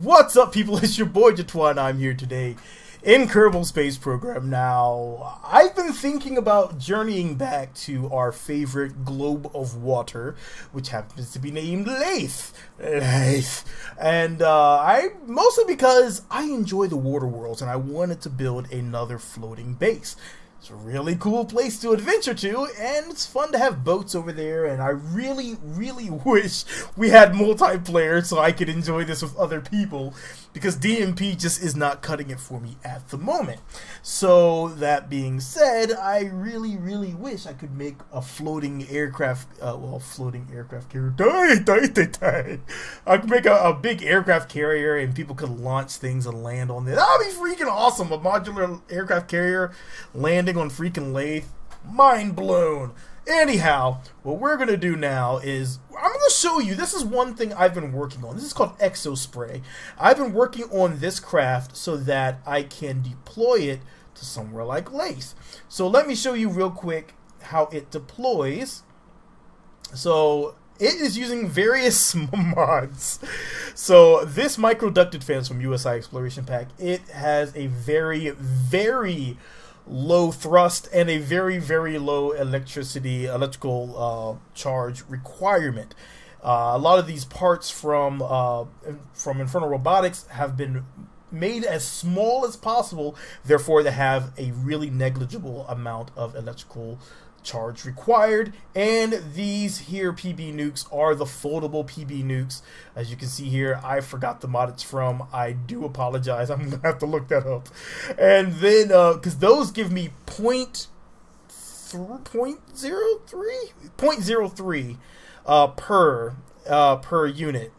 What's up, people? It's your boy Jatwan. I'm here today in Kerbal Space Program. Now, I've been thinking about journeying back to our favorite globe of water, which happens to be named Laythe. And mostly because I enjoy the water worlds and I wanted to build another floating base. It's a really cool place to adventure to, and it's fun to have boats over there, and I really wish we had multiplayer so I could enjoy this with other people, because DMP just is not cutting it for me at the moment. So, that being said, I really wish I could make a floating aircraft, floating aircraft carrier. I could make a big aircraft carrier and people could launch things and land on there. That would be freaking awesome, a modular aircraft carrier landing on freaking Laythe. Mind blown. Anyhow, what we're going to do now is, I'm going to show you, this is one thing I've been working on. This is called EXOSpray. I've been working on this craft so that I can deploy it to somewhere like Laythe. So let me show you real quick how it deploys. So it is using various mods. So this micro-ducted fan from USI Exploration Pack, it has a very low thrust and a very low electrical charge requirement. A lot of these parts from Infernal Robotics have been made as small as possible, therefore they have a really negligible amount of electrical charge required. And these here PB nukes are the foldable PB nukes. As you can see here, I forgot the mod it's from. I do apologize. I'm gonna have to look that up. And then because those give me 0.03 per unit.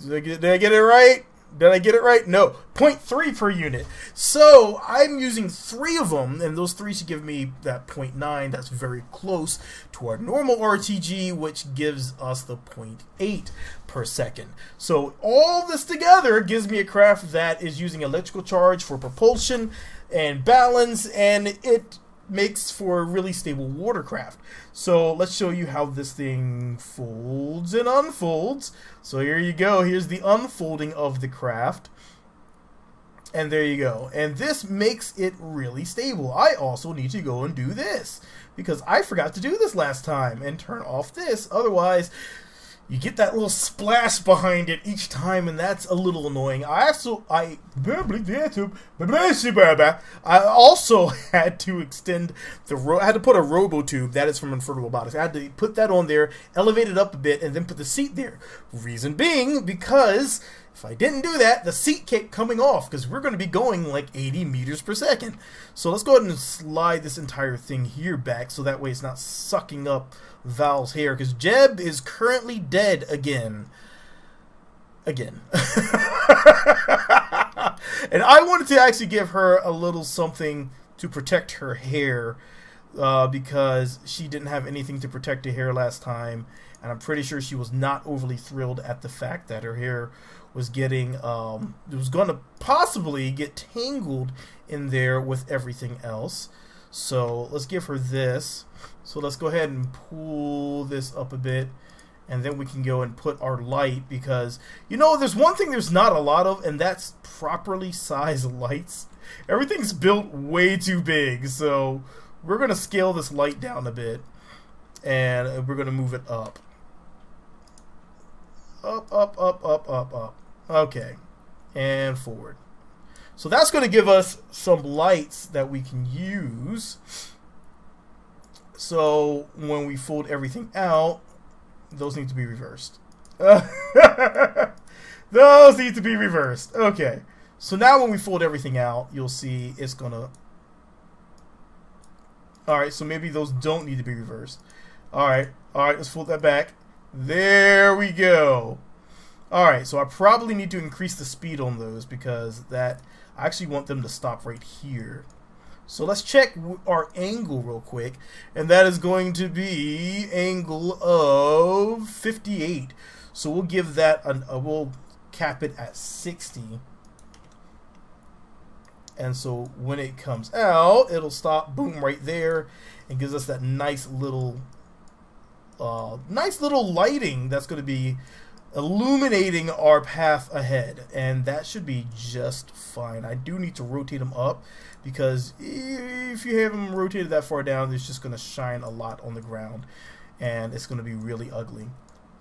Did I get it right? Did I get it right? No, 0.3 per unit. So I'm using 3 of them, and those 3 should give me that 0.9. That's very close to our normal RTG, which gives us the 0.8 per second. So all this together gives me a craft that is using electrical charge for propulsion and balance, and it makes for a really stable watercraft. So let's show you how this thing folds and unfolds. So here you go. Here's the unfolding of the craft. And there you go. And this makes it really stable. I also need to go and do this, because I forgot to do this last time and turn off this. Otherwise, you get that little splash behind it each time, and that's a little annoying. I also had to extend the I had to put a robo tube that is from Infernal Robotics. I had to put that on there, elevate it up a bit, and then put the seat there. Reason being, because if I didn't do that, the seat kept coming off, because we're going to be going like 80 meters per second. So let's go ahead and slide this entire thing here back, so that way it's not sucking up Val's hair, because Jeb is currently dead again. And I wanted to actually give her a little something to protect her hair, because she didn't have anything to protect her hair last time, and I'm pretty sure she was not overly thrilled at the fact that her hair was getting, it was going to possibly get tangled in there with everything else. So let's give her this. So let's go ahead and pull this up a bit, and then we can go and put our light, because, you know, there's one thing there's not a lot of, and that's properly sized lights. Everything's built way too big, so we're going to scale this light down a bit, and we're going to move it up. Up. Okay, and forward. So that's going to give us some lights that we can use. So when we fold everything out, those need to be reversed. Those need to be reversed. Okay. So now when we fold everything out, you'll see it's going to... Alright, so maybe those don't need to be reversed. Alright, let's fold that back. There we go. Alright, so I probably need to increase the speed on those, because I actually want them to stop right here. So let's check our angle real quick, and that is going to be angle of 58. So we'll give that we'll cap it at 60. And so when it comes out, it'll stop, boom, right there, and gives us that nice little lighting that's going to be illuminating our path ahead, and that should be just fine. I do need to rotate them up, because if you have them rotated that far down, it's just going to shine a lot on the ground, and it's going to be really ugly.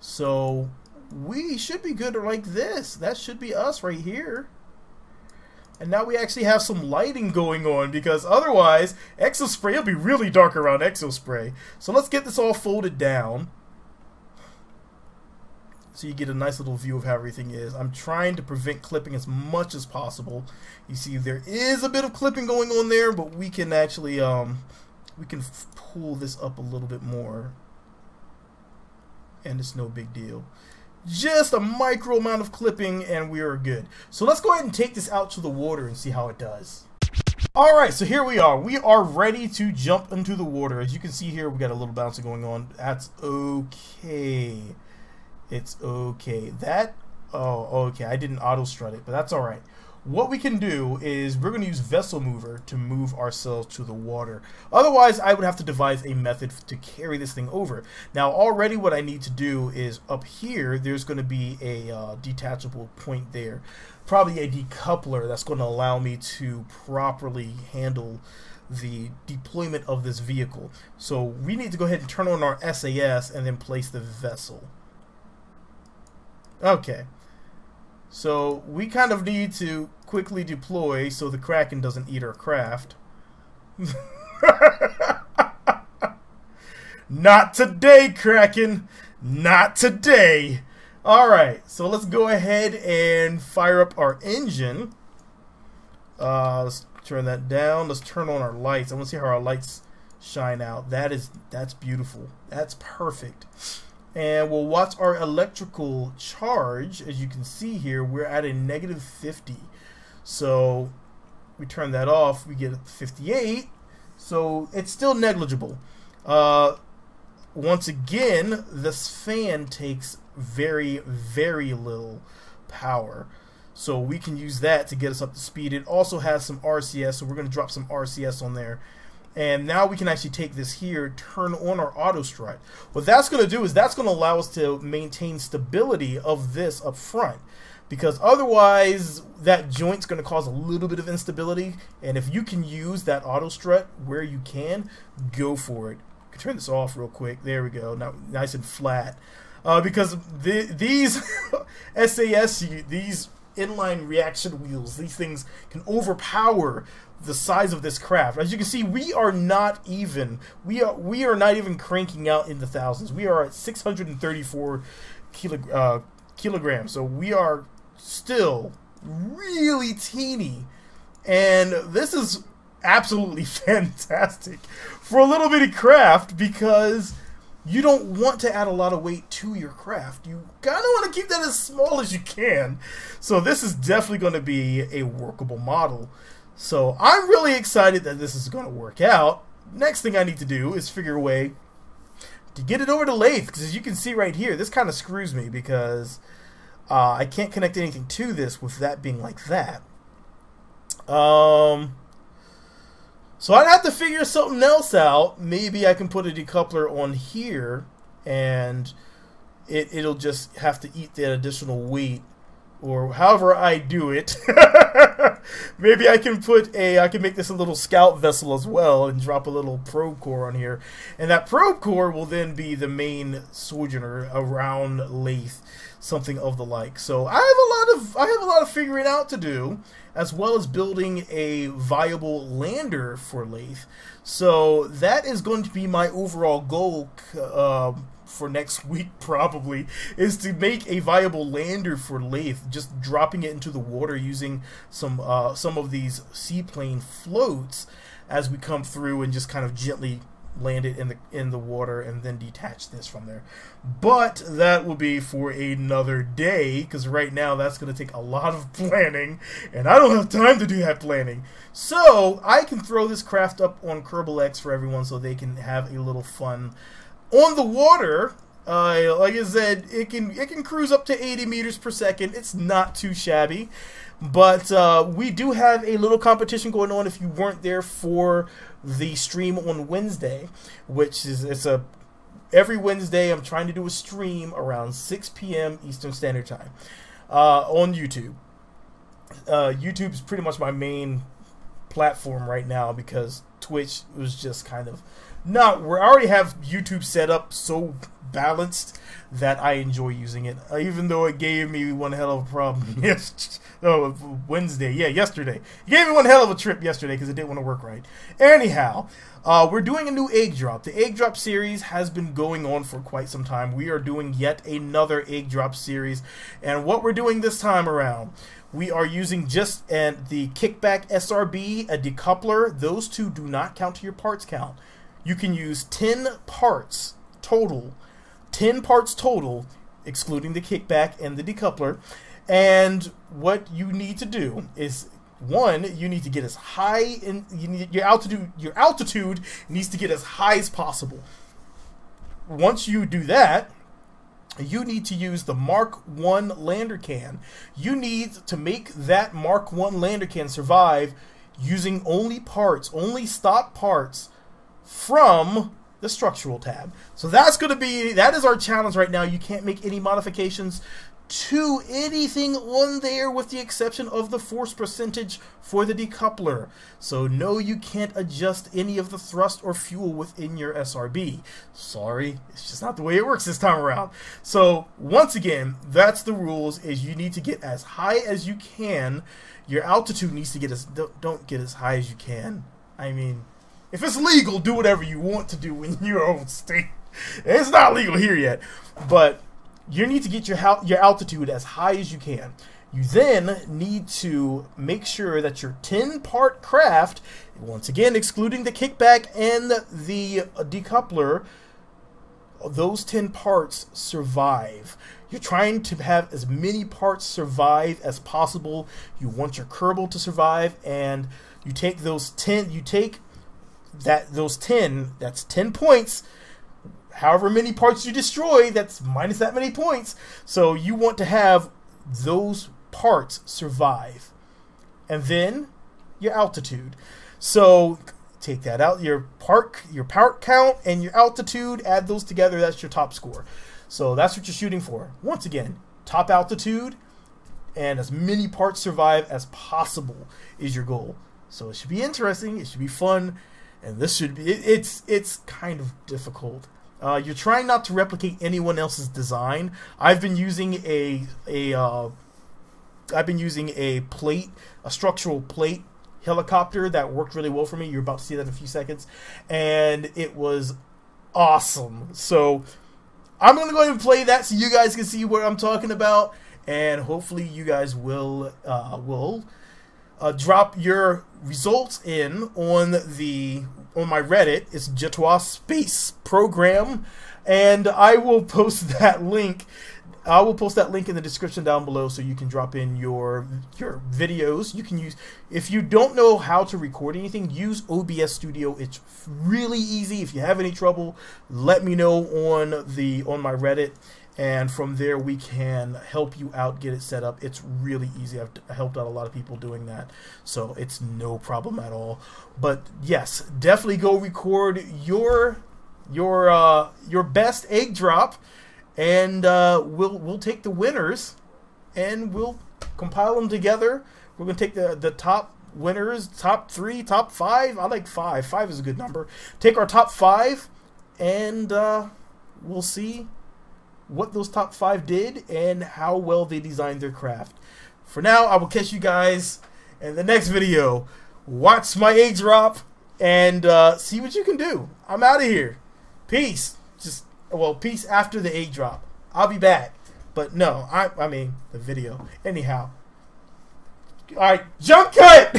So we should be good like this. That should be us right here. And now we actually have some lighting going on, because otherwise EXOSpray will be really dark around EXOSpray. So let's get this all folded down so you get a nice little view of how everything is. I'm trying to prevent clipping as much as possible. You see there is a bit of clipping going on there, but we can actually we can pull this up a little bit more, and it's no big deal. Just a micro amount of clipping and we are good. So let's go ahead and take this out to the water and see how it does. Alright, so here we are. We are ready to jump into the water. As you can see here, we got a little bouncing going on. That's okay. It's okay. That, oh, okay. I didn't auto strut it, but that's alright. What we can do is we're going to use Vessel Mover to move ourselves to the water. Otherwise, I would have to devise a method to carry this thing over. Now, already what I need to do is up here, there's going to be a detachable point there. Probably a decoupler that's going to allow me to properly handle the deployment of this vehicle. So we need to go ahead and turn on our SAS and then place the vessel. Okay. So we kind of need to quickly deploy so the Kraken doesn't eat our craft. Not today, Kraken. Not today. Alright, so let's go ahead and fire up our engine. Let's turn that down. Let's turn on our lights. I want to see how our lights shine out. That's beautiful. That's perfect. And we'll watch our electrical charge. As you can see here, we're at a -50. So we turn that off, we get 58. So it's still negligible. Once again, this fan takes very, very little power. So we can use that to get us up to speed. It also has some RCS, so we're going to drop some RCS on there. And now we can actually take this here, turn on our auto strut. What that's going to do is that's going to allow us to maintain stability of this up front, because otherwise that joint's going to cause a little bit of instability. And if you can use that auto strut where you can, go for it. I can turn this off real quick. There we go. Now nice and flat. Because these SAS, these inline reaction wheels, these things can overpower the size of this craft. As you can see, we are not even not even cranking out in the thousands. We are at 634 kilograms, so we are still really teeny, and this is absolutely fantastic for a little bitty craft, because you don't want to add a lot of weight to your craft. You kind of want to keep that as small as you can. So this is definitely going to be a workable model. So I'm really excited that this is going to work out. Next thing I need to do is figure a way to get it over to Laythe, because as you can see right here, this kind of screws me, because I can't connect anything to this with that being like that. So I'd have to figure something else out. Maybe I can put a decoupler on here, and it'll just have to eat that additional weight, or however I do it. Maybe I can make this a little scout vessel as well, and drop a little probe core on here, and that probe core will then be the main sojourner around Laythe, something of the like. So I have a lot of figuring out to do, as well as building a viable lander for Laythe. So that is going to be my overall goal for next week, probably, is to make a viable lander for Laythe, just dropping it into the water using some of these seaplane floats as we come through, and just kind of gently land it in the water and then detach this from there. But that will be for another day, because right now that's going to take a lot of planning, and I don't have time to do that planning. So I can throw this craft up on Kerbal X for everyone, so they can have a little fun on the water. Like I said, it can cruise up to 80 meters per second. It's not too shabby. But we do have a little competition going on, if you weren't there for the stream on Wednesday, which is every Wednesday I'm trying to do a stream around 6 p.m. Eastern Standard Time on YouTube. YouTube is pretty much my main platform right now because Twitch was just kind of not where I already have YouTube set up so balanced that I enjoy using it, even though it gave me one hell of a problem yesterday. It gave me one hell of a trip yesterday because it didn't want to work right. Anyhow, we're doing a new egg drop. The egg drop series has been going on for quite some time. We are doing yet another egg drop series, and what we're doing this time around, we are using just the kickback SRB, a decoupler. Those two do not count to your parts count. You can use 10 parts total, excluding the kickback and the decoupler. And what you need to do is, one, you need to get as high in your altitude needs to get as high as possible. Once you do that, you need to use the Mark 1 lander can. You need to make that Mark 1 lander can survive using only stock parts from the structural tab. So that is our challenge right now. You can't make any modifications to anything on there with the exception of the force percentage for the decoupler. So no, you can't adjust any of the thrust or fuel within your SRB. Sorry, it's just not the way it works this time around. So once again, that's the rules, is you need to get as high as you can. Your altitude needs to get don't get as high as you can. I mean, if it's legal, do whatever you want to do in your own state. It's not legal here yet, but you need to get your altitude as high as you can. You then need to make sure that your 10-part craft, once again excluding the kickback and the decoupler, those 10 parts survive. You're trying to have as many parts survive as possible. You want your Kerbal to survive, and you take those 10. That's 10 points. However many parts you destroy, that's minus that many points. So you want to have those parts survive. And then your altitude. So take that out, your part count and your altitude, add those together, that's your top score. So that's what you're shooting for. Once again, top altitude and as many parts survive as possible is your goal. So it should be interesting, it should be fun, and this should be, it's kind of difficult. You're trying not to replicate anyone else's design. I've been using a structural plate helicopter that worked really well for me. You're about to see that in a few seconds, and it was awesome. So I'm gonna go ahead and play that so you guys can see what I'm talking about, and hopefully you guys will drop your results in on my Reddit. It's EXOSpray program, and I will post that link. I will post that link in the description down below so you can drop in your videos. You can use, if you don't know how to record anything, use OBS Studio. It's really easy. If you have any trouble, let me know on my Reddit, and from there we can help you out, get it set up. It's really easy. I've helped out a lot of people doing that, so it's no problem at all. But yes, definitely go record your best egg drop, and we'll take the winners and we'll compile them together. We're gonna take the top winners, top 3, top 5. I like 5. 5 is a good number. Take our top 5, and we'll see what those top 5 did and how well they designed their craft. For now, I will catch you guys in the next video. Watch my egg drop and see what you can do. I'm out of here. Peace. Peace after the egg drop. I'll be back. But no, I mean the video. Anyhow. Alright, jump cut!